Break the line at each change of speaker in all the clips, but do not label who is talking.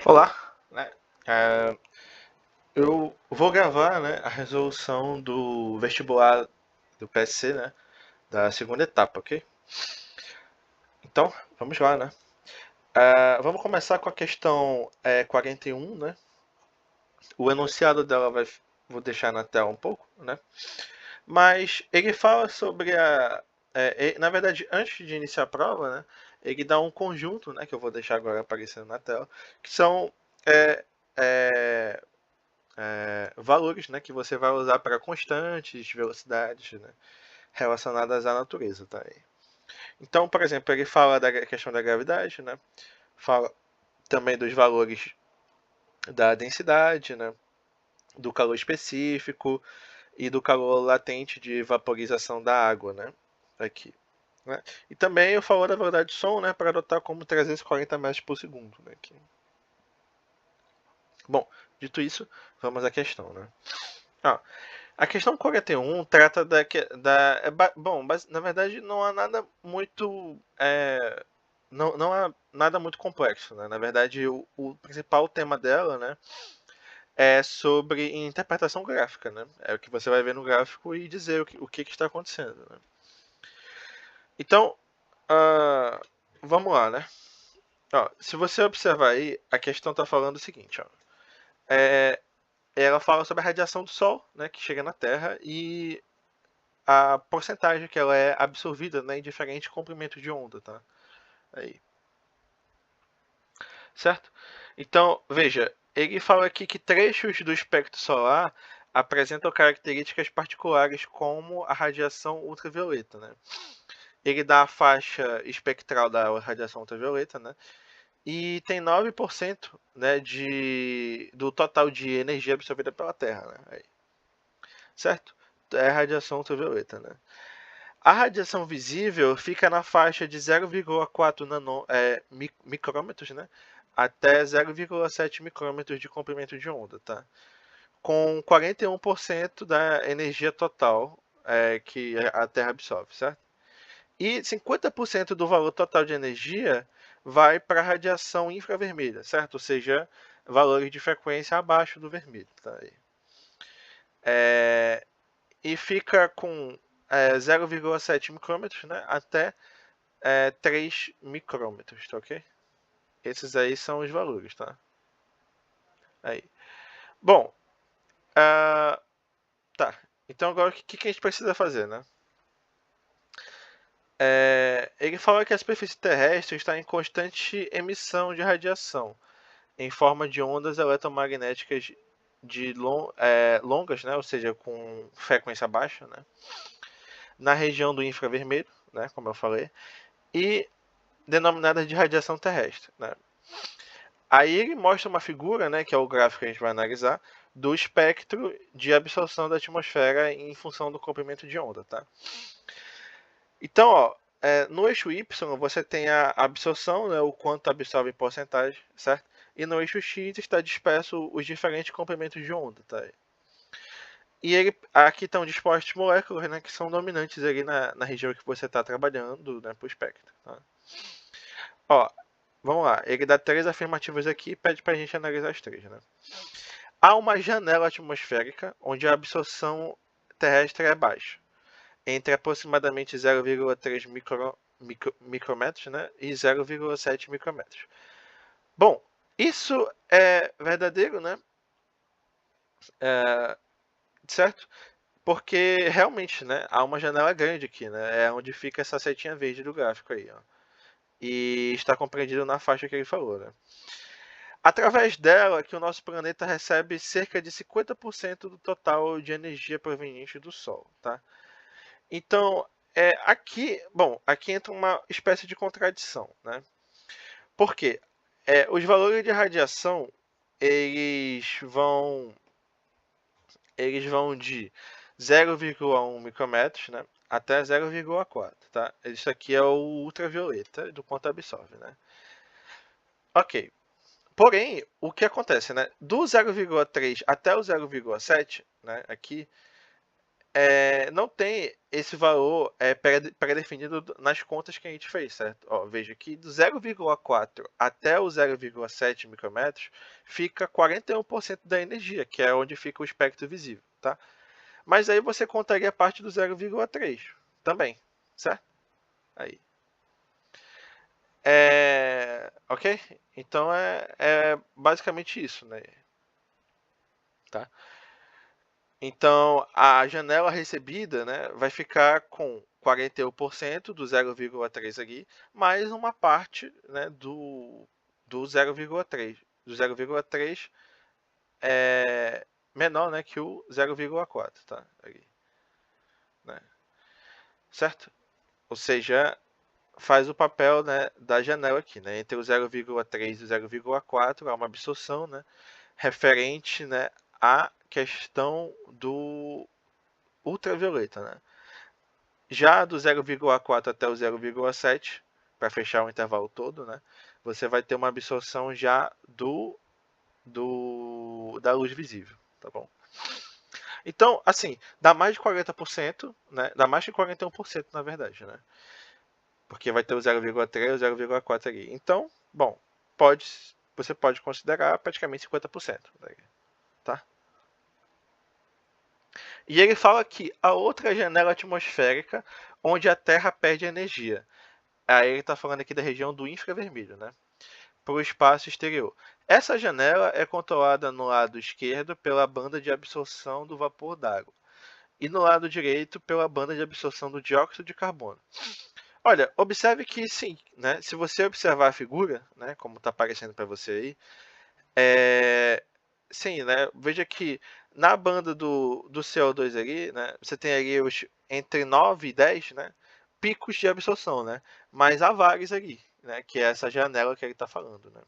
Olá, né? É, eu vou gravar, né, a resolução do vestibular do PSC, né, da segunda etapa, ok? Então, vamos lá, né? Vamos começar com a questão 41, né? O enunciado dela vou deixar na tela um pouco, né? Mas ele fala sobre na verdade, antes de iniciar a prova, né, ele dá um conjunto, né, que eu vou deixar agora aparecendo na tela, que são é, é, valores, né, que você vai usar para constantes, velocidades, né, relacionadas à natureza, tá? Então, por exemplo, ele fala da questão da gravidade, né, fala também dos valores da densidade, né, do calor específico e do calor latente de vaporização da água, né, aqui. Né? E também eu falo da velocidade de som, né, para adotar como 340 metros por segundo, né, aqui. Bom, dito isso, vamos à questão, né? Ah, a questão 41 trata bom, na verdade não há nada muito não há nada muito complexo, né? Na verdade, o principal tema dela, né, é sobre interpretação gráfica, né? É o que você vai ver no gráfico e dizer o que está acontecendo, né? Então, ah, vamos lá, né? Ó, se você observar aí, a questão está falando o seguinte, ó. É, ela fala sobre a radiação do Sol, né, que chega na Terra e a porcentagem que ela é absorvida, né, em diferentes comprimentos de onda, tá? Aí, certo? Então, veja, ele fala aqui que trechos do espectro solar apresentam características particulares como a radiação ultravioleta, né? Ele dá a faixa espectral da radiação ultravioleta, né? E tem 9%, né, do total de energia absorvida pela Terra, né? Aí, certo? É radiação ultravioleta, né? A radiação visível fica na faixa de 0,4 micrômetros, né, até 0,7 micrômetros de comprimento de onda, tá? Com 41% da energia total que a Terra absorve, certo? E 50% do valor total de energia vai para a radiação infravermelha, certo? Ou seja, valores de frequência abaixo do vermelho, tá? É, e fica com 0,7 micrômetros, né, até 3 micrômetros, tá ok? Esses aí são os valores, tá? Aí. Bom, uh, tá. Então agora o que a gente precisa fazer, né? Ele fala que a superfície terrestre está em constante emissão de radiação, em forma de ondas eletromagnéticas longas, né? Ou seja, com frequência baixa, né? Na região do infravermelho, né? Como eu falei, e denominadas de radiação terrestre, né? Aí ele mostra uma figura, né, que é o gráfico que a gente vai analisar, do espectro de absorção da atmosfera em função do comprimento de onda, tá? Então, ó, no eixo Y você tem a absorção, né, o quanto absorve em porcentagem, certo? E no eixo X está disperso os diferentes comprimentos de onda, tá? E aqui estão dispostos moléculas, né, que são dominantes ali na região que você está trabalhando, né, para o espectro. Tá? Ó, vamos lá. Ele dá 3 afirmativas aqui e pede para a gente analisar as 3, né? Há uma janela atmosférica onde a absorção terrestre é baixa, entre aproximadamente 0,3 micrômetros, né, e 0,7 micrômetros. Bom, isso é verdadeiro, né? É, certo? Porque realmente, né, há uma janela grande aqui, né? É onde fica essa setinha verde do gráfico aí, ó. E está compreendido na faixa que ele falou, né? Através dela, que o nosso planeta recebe cerca de 50% do total de energia proveniente do Sol, tá? Então, aqui entra uma espécie de contradição, né? Por quê? Os valores de radiação, eles vão, eles vão de 0,1 micrômetros, né, até 0,4, tá? Isso aqui é o ultravioleta do quanto absorve, né? Ok. Porém, o que acontece, né? Do 0,3 até o 0,7, né, aqui, não tem esse valor pré-definido nas contas que a gente fez, certo? Ó, veja que do 0,4 até o 0,7 micrometros fica 41% da energia, que é onde fica o espectro visível, tá? Mas aí você contaria a parte do 0,3 também, certo? Aí. Ok? Então é basicamente isso, né? Tá? Então a janela recebida, né, vai ficar com 41% do 0,3 aqui, mais uma parte, né, do 0,3. Do 0,3 é menor, né, que o 0,4, tá? Aqui, né? Certo? Ou seja, faz o papel, né, da janela aqui, né? Entre o 0,3 e o 0,4 há uma absorção, né, referente, né, à questão do ultravioleta, né? Já do 0,4 até o 0,7, para fechar o intervalo todo, né, você vai ter uma absorção já da luz visível, tá bom? Então, assim, dá mais de 40%, né? Dá mais de 41%, na verdade, né? Porque vai ter o 0,3 e o 0,4 ali. Então, bom, você pode considerar praticamente 50%, tá? E ele fala que a outra janela atmosférica onde a Terra perde energia. Aí ele está falando aqui da região do infravermelho, né? Para o espaço exterior. Essa janela é controlada no lado esquerdo pela banda de absorção do vapor d'água e no lado direito pela banda de absorção do dióxido de carbono. Olha, observe que sim, né? Se você observar a figura, né, como está aparecendo para você aí, sim, né? Veja que na banda do CO2 ali, né, você tem ali entre 9 e 10, né, picos de absorção, né? Mas há vários ali, né, que é essa janela que ele está falando, né?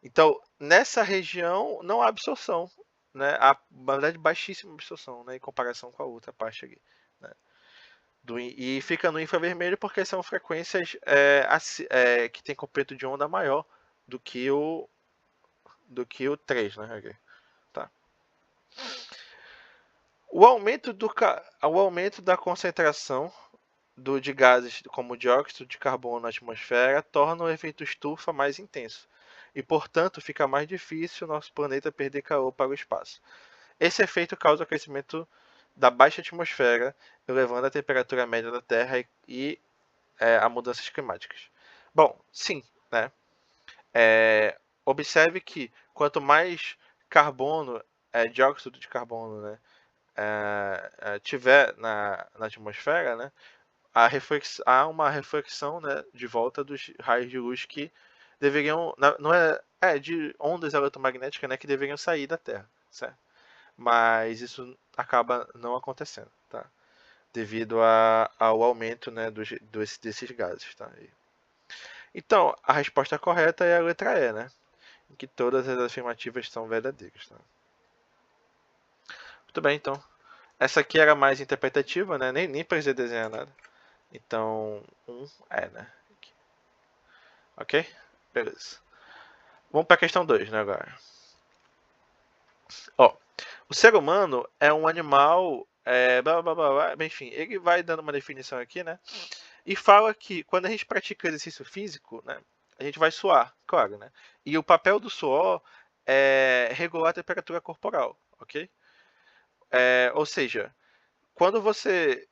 Então, nessa região não há absorção, né? Há, na verdade, baixíssima absorção, né, em comparação com a outra parte ali, né? E fica no infravermelho porque são frequências que tem comprimento de onda maior do que o 3, né? Okay. Tá. O aumento da concentração de gases como dióxido de carbono na atmosfera torna o efeito estufa mais intenso e, portanto, fica mais difícil nosso planeta perder calor para o espaço. Esse efeito causa o crescimento da baixa atmosfera, elevando a temperatura média da Terra e a mudanças climáticas. Bom, sim, né? Observe que quanto mais carbono, dióxido de carbono, né, tiver na atmosfera, né, há uma reflexão, né, de volta dos raios de luz que deveriam, não de ondas eletromagnéticas, né, que deveriam sair da Terra, certo? Mas isso acaba não acontecendo, tá? Devido ao aumento, né, desses gases, tá? Então, a resposta correta é a letra E, né? Em que todas as afirmativas são verdadeiras, tá? Muito bem, então. Essa aqui era mais interpretativa, né? Nem precisei desenhar nada. Então, né? Aqui. Ok? Beleza. Vamos para a questão 2, né, agora. Ó, o ser humano é um animal, blá, blá, blá, blá, enfim, ele vai dando uma definição aqui, né? E fala que quando a gente pratica exercício físico, né, a gente vai suar, claro, né? E o papel do suor é regular a temperatura corporal, ok? Ou seja, quando você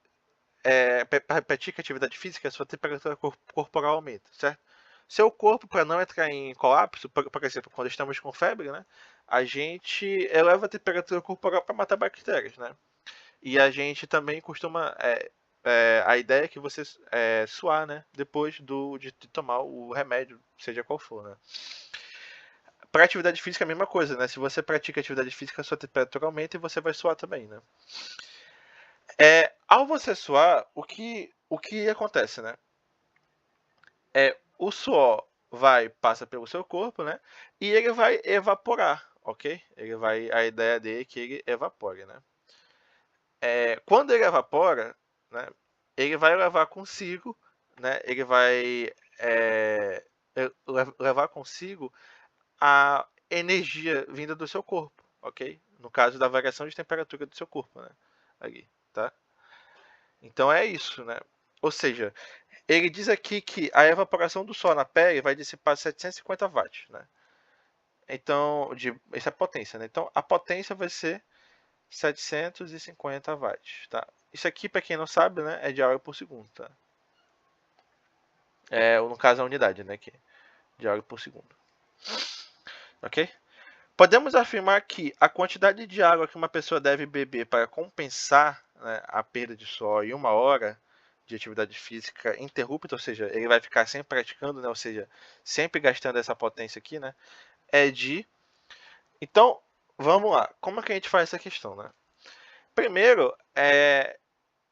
pratica atividade física, sua temperatura corporal aumenta, certo? Seu corpo, para não entrar em colapso, por exemplo, quando estamos com febre, né, a gente eleva a temperatura corporal para matar bactérias, né? E a gente também costuma. A ideia é que você suar, né? Depois de tomar o remédio, seja qual for, né? Para atividade física é a mesma coisa, né? Se você pratica atividade física, a sua temperatura aumenta e você vai suar também, né? Ao você suar, o que acontece, né? O suor passa pelo seu corpo, né? E ele vai evaporar, ok? A ideia dele é que ele evapore, né? Quando ele evapora, né? Ele vai levar consigo, né? Ele vai levar consigo a energia vinda do seu corpo, ok? No caso da variação de temperatura do seu corpo, né? ali, tá? Então é isso, né? Ou seja, ele diz aqui que a evaporação do Sol na pele vai dissipar 750 watts, né? Então, essa é a potência, né? Então, a potência vai ser 750 watts, tá? Isso aqui, para quem não sabe, né, é de áurea por segundo, tá? No caso, a unidade, né, que de áurea por segundo. Ok? Podemos afirmar que a quantidade de água que uma pessoa deve beber para compensar, né, a perda de suor em 1 hora de atividade física interrupta, ou seja, ele vai ficar sempre praticando, né, ou seja, sempre gastando essa potência aqui, né, é de... Então, vamos lá. Como é que a gente faz essa questão, né? Primeiro,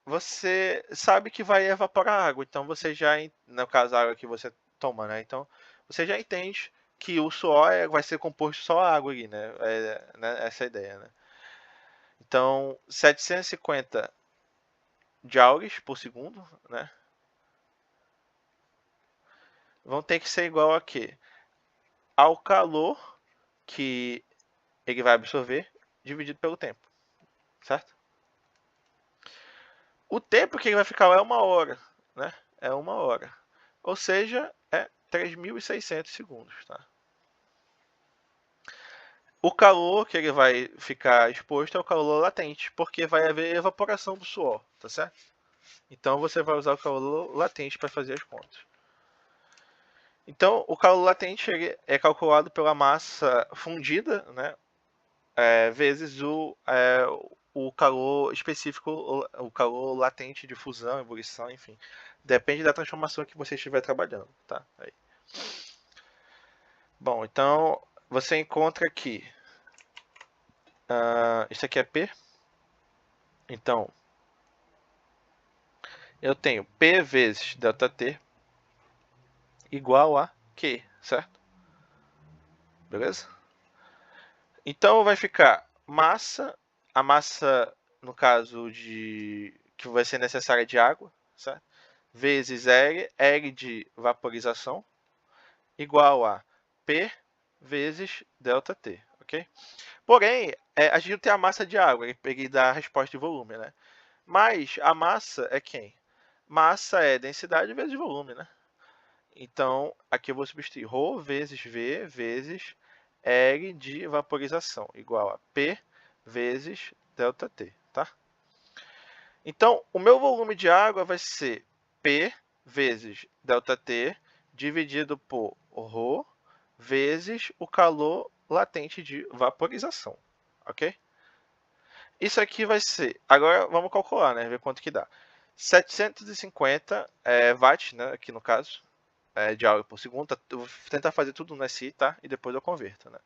você sabe que vai evaporar água, então você já, no caso a água que você toma, né? Então, você já entende que o suor vai ser composto só água ali, né? Né? Essa é a ideia, né? Então, 750 joules por segundo, né? Vão ter que ser igual a quê? Ao calor que ele vai absorver dividido pelo tempo, certo? O tempo que ele vai ficar é 1 hora, né? É 1 hora. Ou seja, é 3.600 segundos, tá? O calor que ele vai ficar exposto é o calor latente, porque vai haver evaporação do suor, tá certo? Então você vai usar o calor latente para fazer as contas. Então o calor latente ele é calculado pela massa fundida, né, vezes o calor específico, o calor latente de fusão, ebulição, enfim. Depende da transformação que você estiver trabalhando, tá? Aí. Bom, então você encontra aqui, isso aqui é P. Então, eu tenho P vezes ΔT igual a Q, certo? Beleza? Então vai ficar massa, a massa, no caso de que vai ser necessária de água, certo? Vezes R de vaporização, igual a P vezes ΔT, ok? Porém, a gente não tem a massa de água, ele dá a resposta de volume, né? Mas a massa é quem? Massa é densidade vezes volume, né? Então, aqui eu vou substituir ρ vezes V vezes R de vaporização, igual a P vezes ΔT, tá? Então, o meu volume de água vai ser P vezes ΔT dividido por ρ vezes o calor latente de vaporização, ok? Isso aqui vai ser, agora vamos calcular, né, ver quanto que dá. 750 watts, né, aqui no caso, de água por segundo. Eu vou tentar fazer tudo no SI, tá? E depois eu converto, né?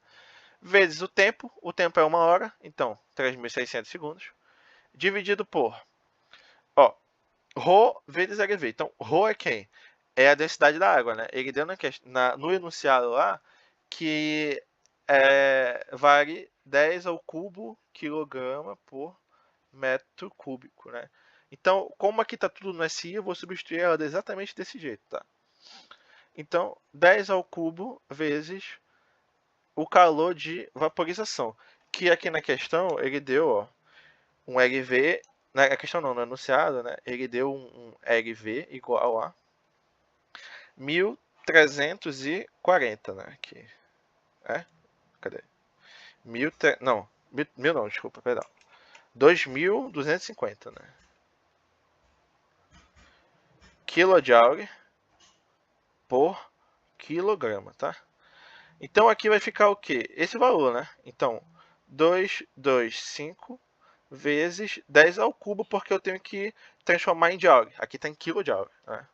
Vezes o tempo é 1 hora, então 3.600 segundos, dividido por, ó, ρ vezes LV. Então, ρ é quem? É a densidade da água, né? Ele deu no enunciado lá que vale 10 ao cubo quilograma por metro cúbico, né? Então, como aqui está tudo no SI, eu vou substituir ela exatamente desse jeito, tá? Então, 10 ao cubo vezes o calor de vaporização, que aqui na questão ele deu, ó, um LV, na questão não, no enunciado, né, ele deu um LV igual a 1340, né, aqui, cadê? Não, mil não, desculpa, perdão, 2250, né, kilojoule por quilograma, tá? Então aqui vai ficar o quê? Esse valor, né? Então, 225 vezes 10 ao cubo, porque eu tenho que transformar em joule. Aqui está em kilojoule, né?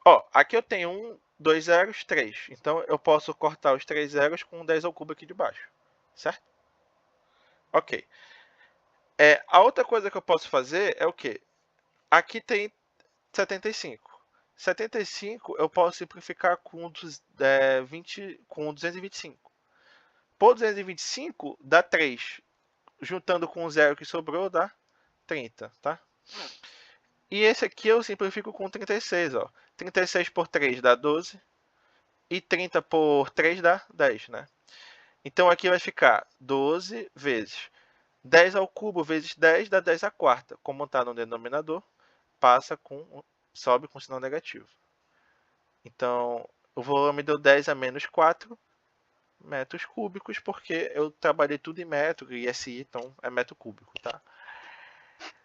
Ó, aqui eu tenho 1, 2 zeros, 3. Então eu posso cortar os 3 zeros com 10 ao cubo aqui de baixo, certo? Ok. A outra coisa que eu posso fazer é o quê? Aqui tem 75. 75 eu posso simplificar com 225. Por 225 dá 3. Juntando com o zero que sobrou dá 30, tá? E esse aqui eu simplifico com 36, ó. 36 por 3 dá 12. E 30 por 3 dá 10, né? Então aqui vai ficar 12 vezes 10 ao cubo vezes 10 dá 10 à quarta. Como está no denominador, sobe com sinal negativo. Então, o volume deu 10 a menos 4 metros cúbicos, porque eu trabalhei tudo em metro e SI, então é metro cúbico, tá?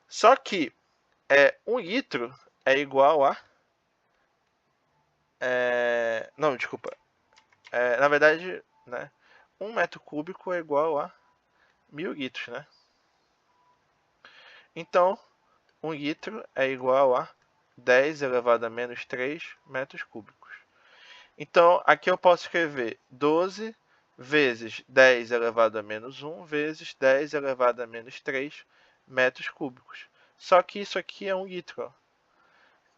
Só que 1 litro é igual a... não, desculpa. Na verdade, né, 1 metro cúbico é igual a 1000 litros, né? Então, 1 litro é igual a 10 elevado a menos 3 metros cúbicos. Então, aqui eu posso escrever 12 vezes 10 elevado a menos 1 vezes 10 elevado a menos 3 metros cúbicos. Só que isso aqui é 1 litro. Ó.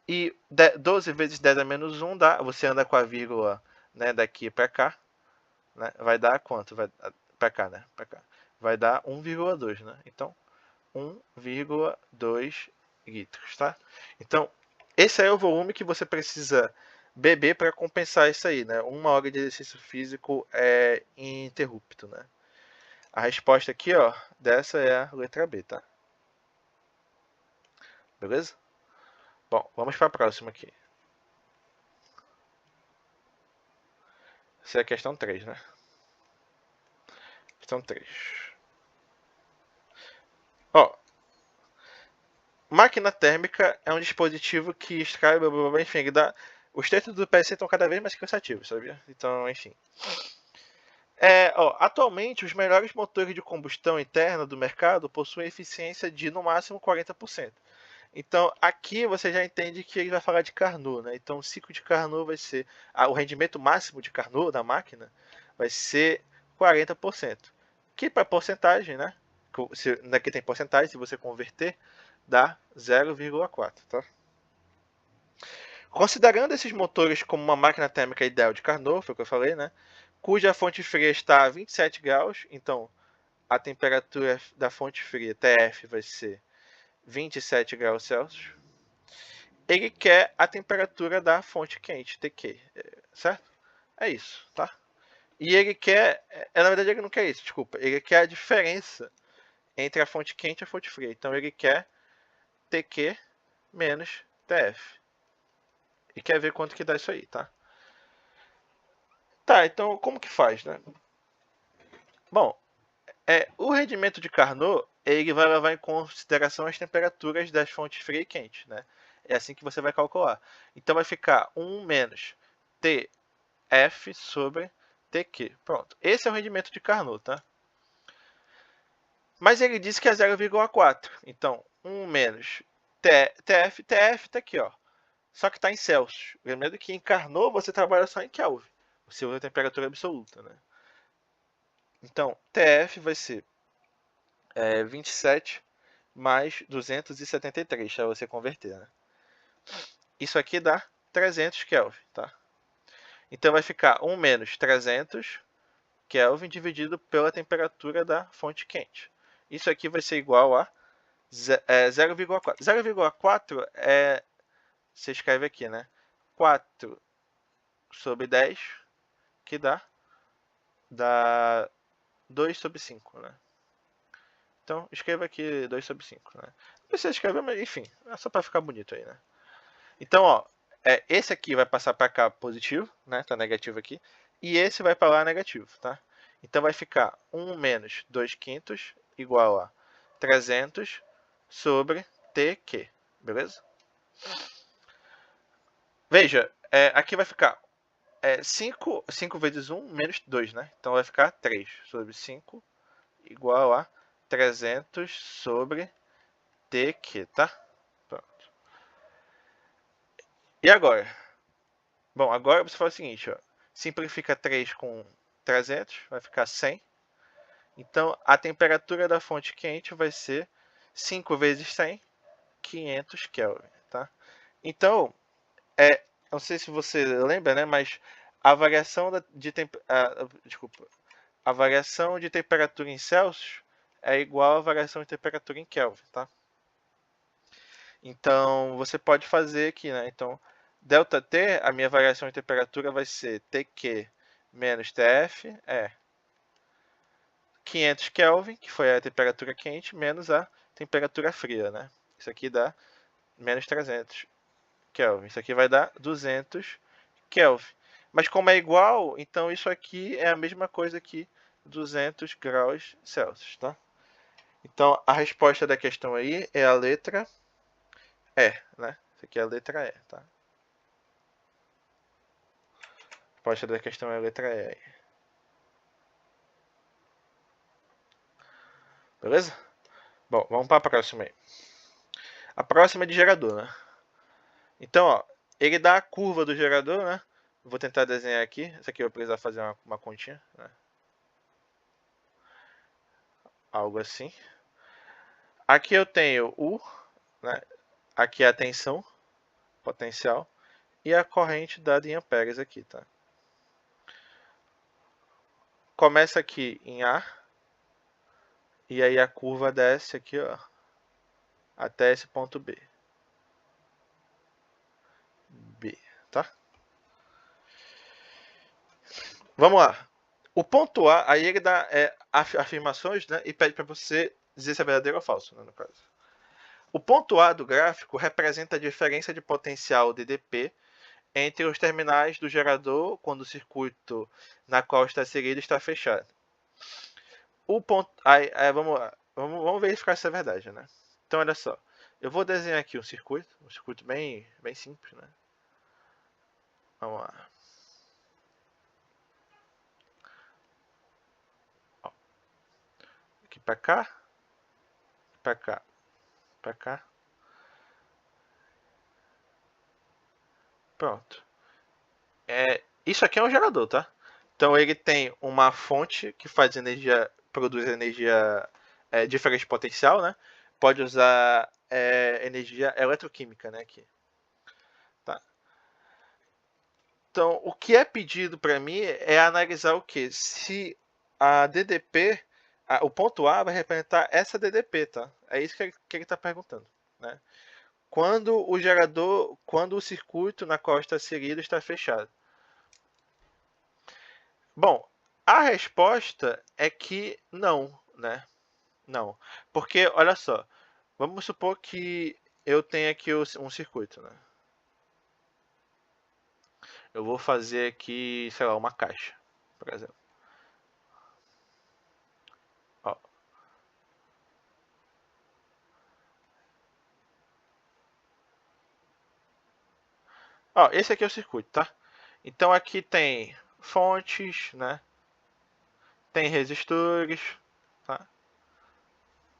E 12 vezes 10 a menos 1 dá, você anda com a vírgula, né, daqui para cá, né, vai dar quanto? Para cá, né? Para cá. Vai dar 1,2, né? Então, 1,2 litros, tá? Então, esse aí é o volume que você precisa beber para compensar isso aí, né? 1 hora de exercício físico é ininterrupto, né? A resposta aqui, ó, dessa é a letra B, tá? Beleza? Bom, vamos para a próxima aqui. Essa é a questão 3, né? Questão 3. Ó, máquina térmica é um dispositivo que extrai, enfim, ele dá... Os textos do PC estão cada vez mais cansativos, sabia? Então, enfim. Atualmente, os melhores motores de combustão interna do mercado possuem eficiência de, no máximo, 40%. Então, aqui você já entende que ele vai falar de Carnot, né? Então, o ciclo de Carnot vai ser... o rendimento máximo de Carnot da máquina vai ser 40%. Que para porcentagem, né? Aqui tem porcentagem, se você converter, dá 0,4, tá? Considerando esses motores como uma máquina térmica ideal de Carnot, foi o que eu falei, né? Cuja fonte fria está a 27 graus, então a temperatura da fonte fria, TF, vai ser 27 graus Celsius. Ele quer a temperatura da fonte quente, TQ, certo? É isso, tá? E ele quer, na verdade ele não quer isso, desculpa, ele quer a diferença entre a fonte quente e a fonte fria. Então ele quer TQ menos TF. E quer ver quanto que dá isso aí, tá? Tá, então como que faz, né? Bom, o rendimento de Carnot, ele vai levar em consideração as temperaturas das fontes fria e quente, né? É assim que você vai calcular. Então vai ficar 1 menos TF sobre TQ. Pronto. Esse é o rendimento de Carnot, tá? Mas ele disse que é 0,4. Então, 1 menos TF está aqui, ó. Só que está em Celsius. Lembrando que em Carnot você trabalha só em Kelvin. Você usa a temperatura absoluta, né? Então, TF vai ser 27 mais 273, para você converter, né? Isso aqui dá 300 Kelvin, tá? Então vai ficar 1 menos 300 Kelvin dividido pela temperatura da fonte quente. Isso aqui vai ser igual a 0,4. 0,4 você escreve aqui, né? 4 sobre 10, que dá 2 sobre 5, né? Então, escreva aqui 2 sobre 5, né? Não precisa escrever, mas enfim, é só para ficar bonito aí, né? Então, ó, esse aqui vai passar para cá positivo, né? Tá negativo aqui. E esse vai para lá negativo, tá? Então vai ficar 1 menos 2 quintos igual a 300 sobre TQ, beleza? Veja, aqui vai ficar 5 vezes 1 menos 2, né? Então vai ficar 3 sobre 5 igual a 300 sobre TQ, tá? Pronto. E agora? Bom, agora você faz o seguinte, ó. Simplifica 3 com 300, vai ficar 100. Então, a temperatura da fonte quente vai ser 5 vezes 100, 500 Kelvin, tá? Então, não sei se você lembra, né, mas a variação a variação de temperatura em Celsius é igual à variação de temperatura em Kelvin, tá? Então, você pode fazer aqui, né? Então, ΔT, a minha variação de temperatura vai ser TQ menos TF, 500 Kelvin, que foi a temperatura quente, menos a temperatura fria, né? Isso aqui dá menos 300 Kelvin. Isso aqui vai dar 200 Kelvin. Mas como é igual, então isso aqui é a mesma coisa que 200 graus Celsius, tá? Então a resposta da questão aí é a letra E, né? Isso aqui é a letra E, tá? A resposta da questão é a letra E. Beleza? Bom, vamos para a próxima aí. A próxima é de gerador, né? Então, ó, ele dá a curva do gerador, né? Vou tentar desenhar aqui. Isso aqui eu vou precisar fazer uma continha, né? Algo assim. Aqui eu tenho o, né? Aqui é a tensão potencial e a corrente dada em amperes aqui, tá? Começa aqui em A e aí a curva desce aqui, ó, até esse ponto B. B, tá? Vamos lá. O ponto A, aí ele dá afirmações, né, e pede para você dizer se é verdadeiro ou falso, né, no caso. O ponto A do gráfico representa a diferença de potencial DDP entre os terminais do gerador quando o circuito na qual está inserido está fechado. O ponto, vamos verificar se é verdade, né? Então olha só, eu vou desenhar aqui um circuito bem simples, né? Vamos lá. Ó, aqui para cá, para cá, para cá. Pronto. Isso aqui é um gerador, tá? Então ele tem uma fonte que faz energia, produz energia diferente de potencial, né? Pode usar energia eletroquímica, né? Aqui, tá? Então o que é pedido para mim é analisar o que? Se a DDP, o ponto A vai representar essa DDP, tá? É isso que ele está perguntando, né? Quando o circuito na qual está inserido está fechado. Bom, a resposta é que não, né? Não. Porque, olha só, vamos supor que eu tenha aqui um circuito, né? Eu vou fazer aqui, sei lá, uma caixa, por exemplo. Ó. Ó, esse aqui é o circuito, tá? Então aqui tem fontes, né? Tem resistores, tá?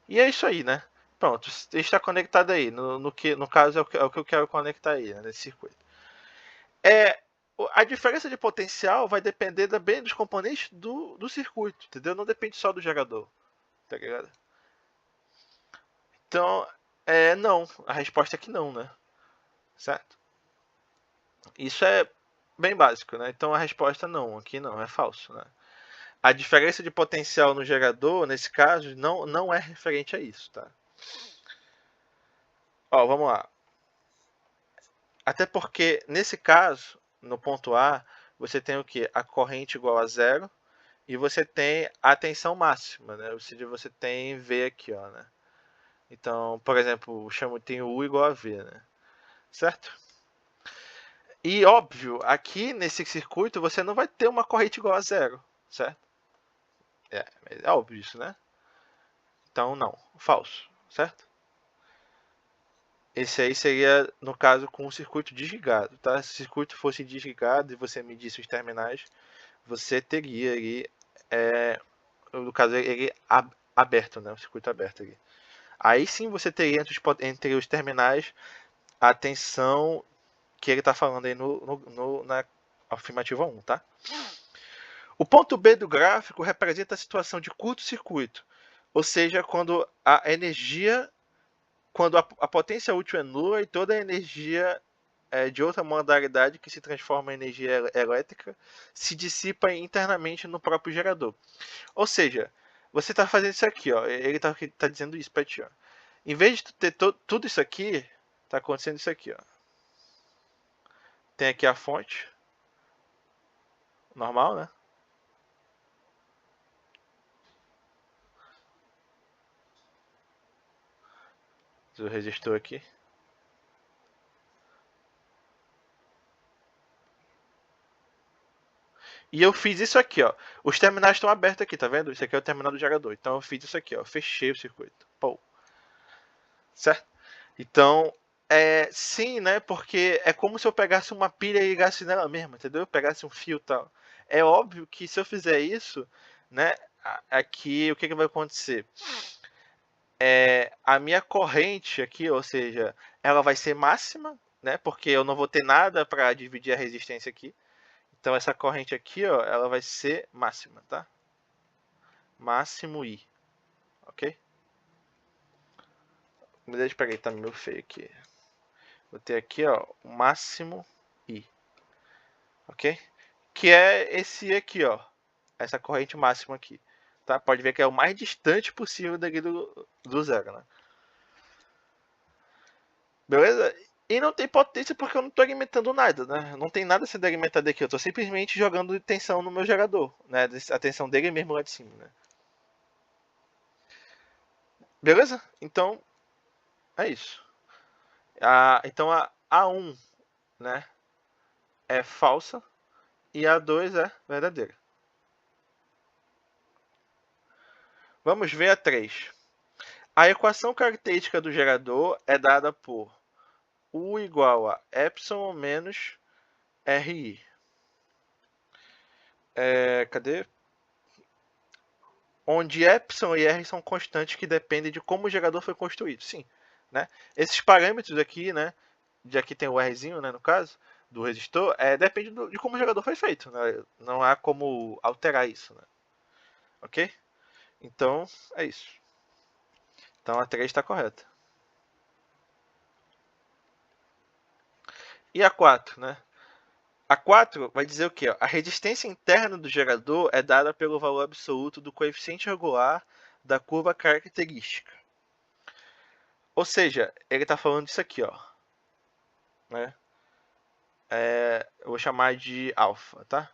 E é isso aí, né? Pronto, está conectado aí. No caso é o que eu quero conectar aí, né, nesse circuito. A diferença de potencial vai depender também dos componentes do circuito, entendeu? Não depende só do gerador, tá ligado? Então, não. A resposta é que não, né? Certo? Isso é bem básico, né? Então a resposta não, aqui não, é falso, né? A diferença de potencial no gerador, nesse caso, não é referente a isso, tá? Ó, vamos lá. Até porque, nesse caso, no ponto A, você tem o que? A corrente igual a zero e você tem a tensão máxima, né? Ou seja, você tem V aqui, ó, né? Então, por exemplo, tem o U igual a V, né? Certo? E óbvio, aqui nesse circuito você não vai ter uma corrente igual a zero, certo? É óbvio isso, né? Então não, falso, certo? Esse aí seria, no caso, com o circuito desligado, tá? Se o circuito fosse desligado e você medisse os terminais, você teria ali, no caso, ele aberto, né? O circuito aberto ali. Aí sim você teria entre os terminais a tensão que ele está falando aí na afirmativa 1, tá? O ponto B do gráfico representa a situação de curto-circuito, ou seja, quando a potência útil é nula e toda a energia de outra modalidade que se transforma em energia elétrica se dissipa internamente no próprio gerador. Ou seja, você está fazendo isso aqui, ó, ele está dizendo isso para ti. Ó. Em vez de ter tudo isso aqui, está acontecendo isso aqui. Ó. Tem aqui a fonte, normal, né? do resistor aqui. E eu fiz isso aqui, ó. Os terminais estão abertos aqui, tá vendo? Isso aqui é o terminal do gerador. Então eu fiz isso aqui, ó. Fechei o circuito. Pô. Certo? Então, sim, né? Porque é como se eu pegasse uma pilha e ligasse nela mesmo, entendeu? Eu pegasse um fio e tal. É óbvio que se eu fizer isso, né? Aqui, o que, que vai acontecer? A minha corrente aqui, ou seja, ela vai ser máxima, né? Porque eu não vou ter nada para dividir a resistência aqui. Então essa corrente aqui, ó, ela vai ser máxima, tá? Máximo I, ok? Me deixa eu pegar, tá meio feio aqui. Vou ter aqui, ó, o máximo I, ok? Que é esse aqui, ó, essa corrente máxima aqui, tá? Pode ver que é o mais distante possível daqui do zero, né? Beleza? E não tem potência porque eu não estou alimentando nada, né? Não tem nada sendo alimentado aqui. Eu estou simplesmente jogando tensão no meu gerador, né? A tensão dele mesmo lá de cima, né? Beleza? Então, é isso. Então a A1, né, é falsa e a A2 é verdadeira. Vamos ver a 3. A equação característica do gerador é dada por U igual a epsilon menos RI. Cadê? Onde epsilon e R são constantes que dependem de como o gerador foi construído. Sim, né? Esses parâmetros aqui, né? De aqui tem o Rzinho, né, no caso, do resistor, depende de como o gerador foi feito. Né? Não há como alterar isso. Né? Ok? Então, é isso. Então a 3 está correta. E a 4, né? A 4 vai dizer o quê? A resistência interna do gerador é dada pelo valor absoluto do coeficiente regular da curva característica. Ou seja, ele está falando disso aqui, ó. Né? Eu vou chamar de alfa, tá?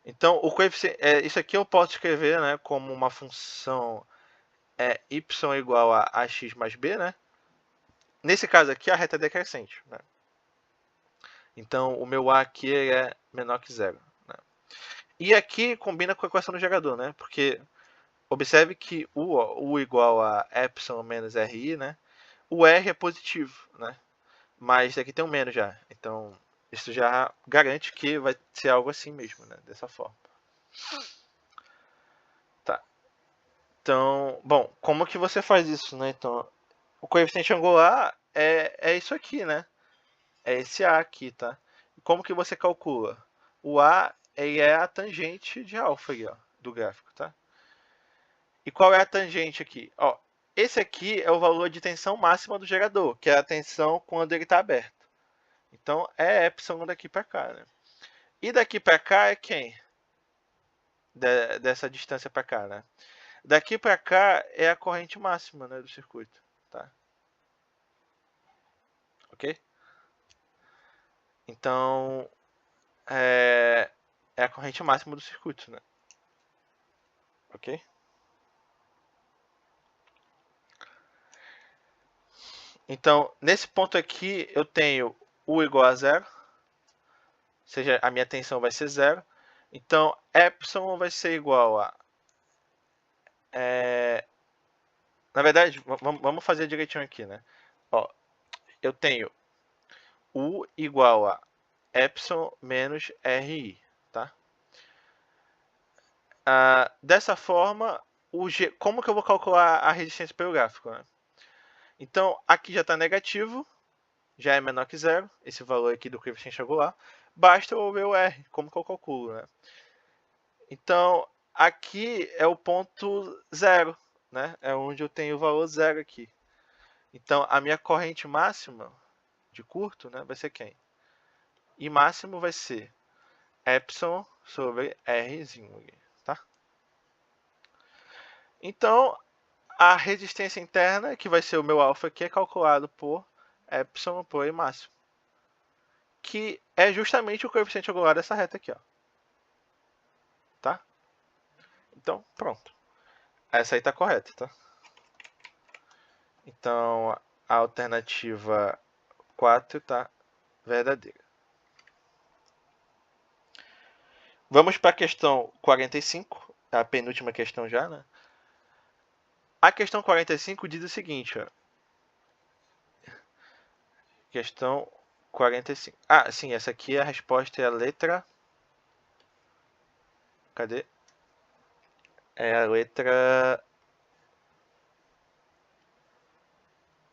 Então, o coeficiente, isso aqui eu posso escrever, né, como uma função y igual a ax mais b, né? Nesse caso aqui, a reta é decrescente, né? Então, o meu a aqui é menor que zero. Né? E aqui combina com a equação do gerador, né? Porque observe que U igual a epsilon menos RI, né? O R é positivo, né? Mas aqui tem um menos já. Então, isso já garante que vai ser algo assim mesmo, né? Dessa forma. Tá. Então, bom, como que você faz isso, né? Então, o coeficiente angular é isso aqui, né? É esse A aqui, tá? Como que você calcula? O A é a tangente de alfa aí, ó, do gráfico, tá? E qual é a tangente aqui? Ó, esse aqui é o valor de tensão máxima do gerador, que é a tensão quando ele está aberto. Então, é epsilon daqui para cá, né? E daqui para cá é quem? Dessa distância para cá, né? Daqui para cá é a corrente máxima, né, do circuito, tá? Ok? Então, é a corrente máxima do circuito, né? Ok? Então, nesse ponto aqui, eu tenho U igual a zero, ou seja, a minha tensão vai ser zero. Então, epsilon vai ser igual a... na verdade, vamos fazer direitinho aqui, né? Ó, eu tenho U igual a epsilon menos RI, tá? Dessa forma, como que eu vou calcular a resistência pelo gráfico, né? Então, aqui já está negativo, já é menor que zero, esse valor aqui do coeficiente angular. Basta eu ver o R, como que eu calculo, né? Então, aqui é o ponto zero, né? É onde eu tenho o valor zero aqui. Então, a minha corrente máxima de curto, né, vai ser quem? E máximo vai ser epsilon sobre Rzinho, tá? Então, a resistência interna, que vai ser o meu alfa aqui, é calculado por epsilon por I máximo, que é justamente o coeficiente angular dessa reta aqui, ó. Tá? Então, pronto. Essa aí tá correta, tá? Então, a alternativa 4 está verdadeira. Vamos para a questão 45, a penúltima questão já, né? A questão 45 diz o seguinte, ó. Questão 45. Ah, sim, essa aqui a resposta é a letra... Cadê? É a letra...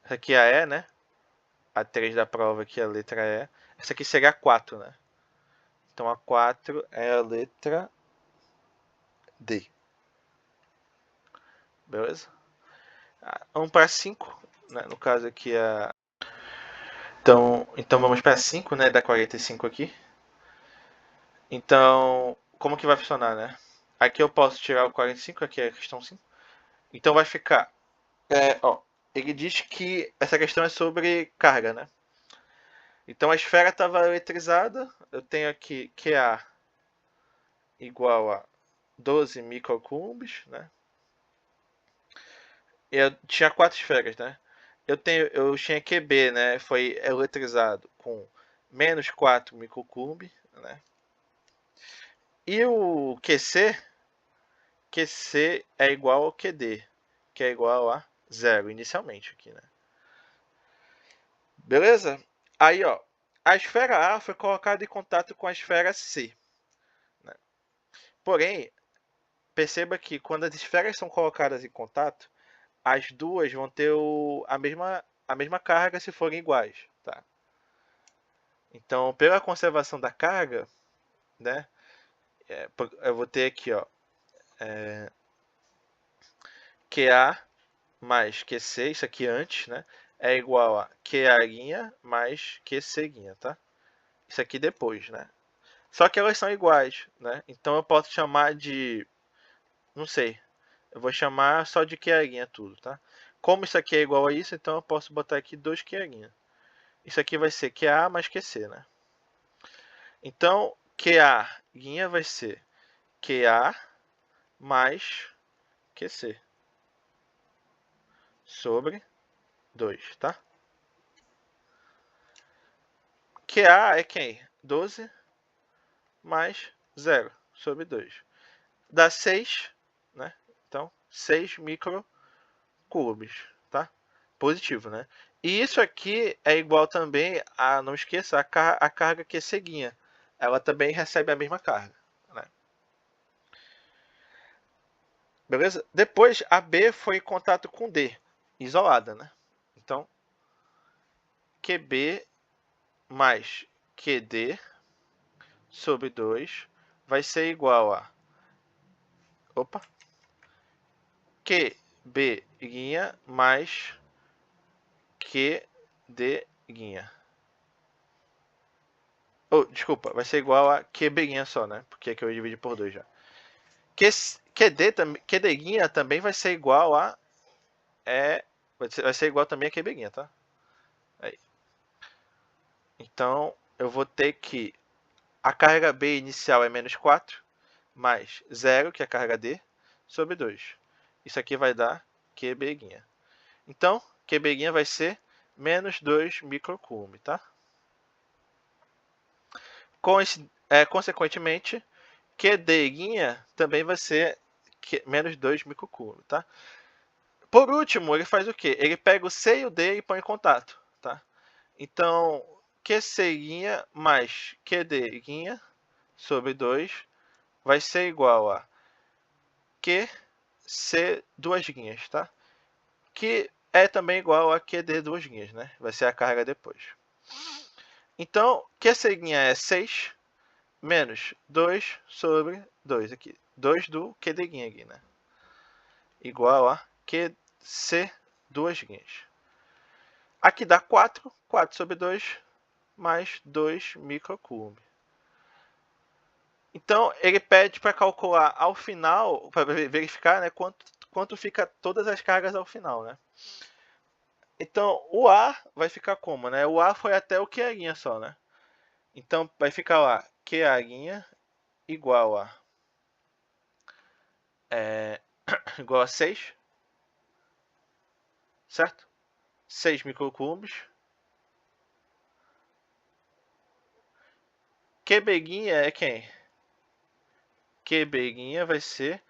Essa aqui é a E, né? A 3 da prova aqui é a letra E. Essa aqui seria a 4, né? Então a 4 é a letra D. Beleza? Vamos para 5, né? No caso aqui é... Então vamos para 5, né? Da 45 aqui. Então, como que vai funcionar, né? Aqui eu posso tirar o 45, aqui é a questão 5. Então vai ficar... ó, ele diz que essa questão é sobre carga, né? Então a esfera estava eletrizada. Eu tenho aqui QA igual a 12 microcoulombs, né? Eu tinha 4 esferas, né? Eu tinha QB, né? Foi eletrizado com menos 4 microcoulomb, né? E o QC é igual ao QD, que é igual a 0 inicialmente aqui, né? Beleza? Aí, ó, a esfera A foi colocada em contato com a esfera C, né? Porém, perceba que quando as esferas são colocadas em contato, as duas vão ter a mesma carga se forem iguais, tá? Então, pela conservação da carga, né, eu vou ter aqui, ó, QA mais QC, isso aqui antes, né, é igual a QA' mais QC', tá? Isso aqui depois, né? Só que elas são iguais, né? Então eu posso chamar de, não sei, eu vou chamar só de QA' tudo, tá? Como isso aqui é igual a isso, então eu posso botar aqui 2 QA'. Isso aqui vai ser QA mais QC, né? Então, QA' vai ser QA mais QC sobre 2, tá? QA é quem? 12 mais 0 sobre 2. Dá 6, né? Então, 6 microcoulombs, tá? Positivo, né? E isso aqui é igual também a, não esqueça, a carga que é ceguinha. Ela também recebe a mesma carga, né? Beleza? Depois, a B foi em contato com D, isolada, né? Então, QB mais QD sobre 2 vai ser igual a... Opa! QB' mais QD'. Oh, desculpa, vai ser igual a QB' só, né? Porque aqui eu dividi por 2 já. QD' também vai ser igual a... vai ser igual também a QB', tá? Aí. Então, eu vou ter que... A carga B inicial é menos 4, mais 0, que é a carga D, sobre 2. Isso aqui vai dar QB'. Então, QB' vai ser menos 2 microcoulomb, tá? Consequentemente, QD' também vai ser menos 2 microcoulomb, tá? Por último, ele faz o quê? Ele pega o C e o D e põe em contato, tá? Então, QC' mais QD' sobre 2 vai ser igual a QC duas guinhas, tá? Que é também igual a QD duas guinhas, né? Vai ser a carga depois. Então, QC' é 6 menos 2 sobre 2 aqui. 2 do QD' aqui, né? Igual a QC duas guinhas. Aqui dá 4, 4 sobre 2 mais 2 microcoulomb. Então, ele pede para calcular ao final, para verificar, né, quanto fica todas as cargas ao final, né? Então, o A vai ficar como, né? O A foi até o QA' só, né? Então, vai ficar lá, QA' igual a... igual a 6, certo? 6 microcoulombs. Q beguinha é quem? Q beguinha vai ser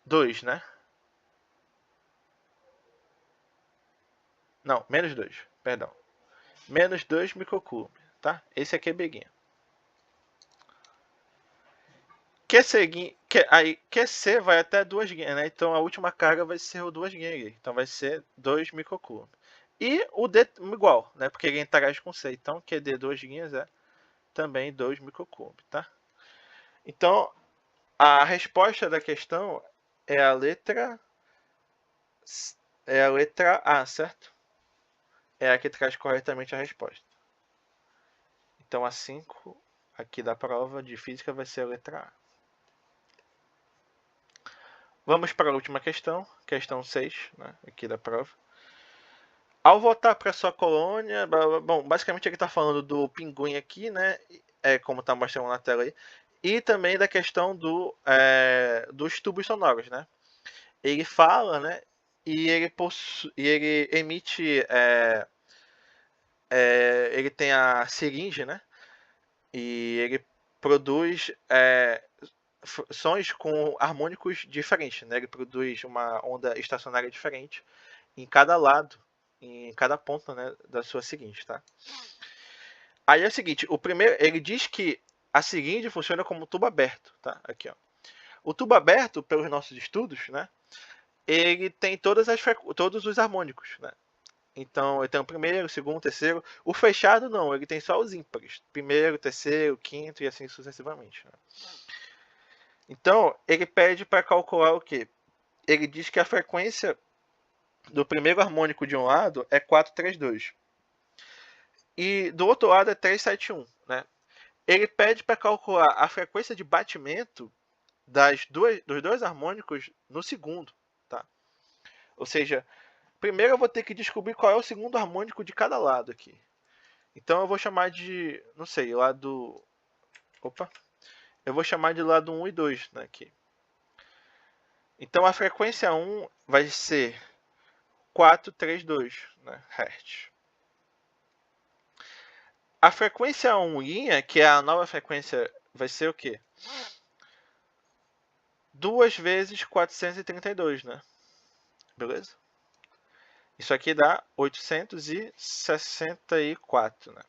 2, né? Não, menos 2, perdão. Menos 2 microcoulombs, tá? Esse aqui é beguinha. Aí QC vai até 2 guinhas, né? Então a última carga vai ser o 2 guinhas. Então vai ser 2 microcoulombs. E o D igual, né? Porque ele interage com C. Então QD 2 guinhas é também 2 microcoulombs, tá? Então a resposta da questão é a letra A, certo? É a que traz corretamente a resposta. Então a 5 aqui da prova de física vai ser a letra A. Vamos para a última questão, questão 6, né, aqui da prova. Ao voltar para sua colônia, bom, basicamente ele está falando do pinguim aqui, né, como está mostrando na tela aí, e também da questão dos tubos sonoros, né. Ele fala, né, e ele emite, ele tem a seringe, né, e ele produz sons com harmônicos diferentes, né? Ele produz uma onda estacionária diferente em cada lado, em cada ponta, né, da sua seringe, tá? Aí é o seguinte, o primeiro, ele diz que a seringe funciona como um tubo aberto, tá? Aqui, ó. O tubo aberto, pelos nossos estudos, né, ele tem todos os harmônicos, né? Então, ele tem o primeiro, o segundo, o terceiro. O fechado não, ele tem só os ímpares. Primeiro, terceiro, quinto e assim sucessivamente, né? Então, ele pede para calcular o quê? Ele diz que a frequência do primeiro harmônico de um lado é 432 e do outro lado é 371, né? Ele pede para calcular a frequência de batimento dos dois harmônicos no segundo, tá? Ou seja, primeiro eu vou ter que descobrir qual é o segundo harmônico de cada lado aqui. Então eu vou chamar de, não sei, lado... Opa! Eu vou chamar de lado 1 e 2, né, aqui. Então a frequência 1 vai ser 432, né, Hz. A frequência 1 linha, que é a nova frequência, vai ser o quê? 2 vezes 432, né? Beleza? Isso aqui dá 864, né?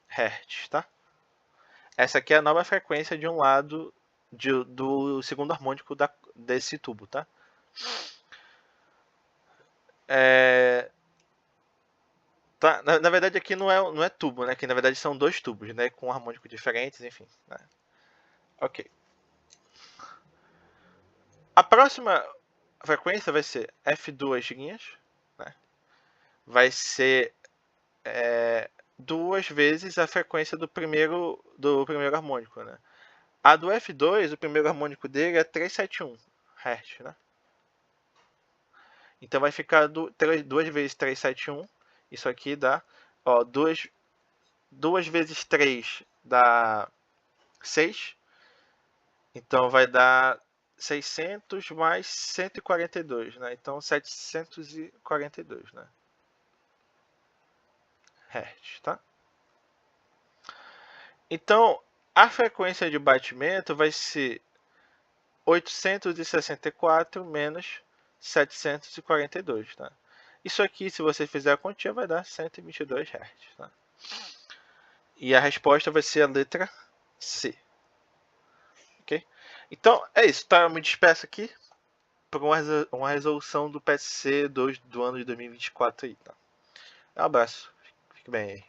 Hertz, tá? Essa aqui é a nova frequência de um lado do segundo harmônico desse tubo, tá? Tá, na verdade aqui não é tubo, né? Que na verdade são dois tubos, né? Com harmônicos diferentes, enfim. Né? Ok. A próxima frequência vai ser F2 linhas, né? Vai ser 2 vezes a frequência do primeiro harmônico, né? A do F2, o primeiro harmônico dele é 371 Hz, né? Então vai ficar 2 vezes 371, isso aqui dá, ó, 2 vezes 3 dá 6, então vai dar 600 mais 142, né? Então 742, né? Hertz, tá? Então a frequência de batimento vai ser 864 menos 742, tá? Isso aqui, se você fizer a continha, vai dar 122 Hz, tá? E a resposta vai ser a letra C. Ok? Então, é isso, tá? Eu me despeço aqui para uma resolução do PSC 2 do ano de 2024 aí, tá? Um abraço. Fique bem aí.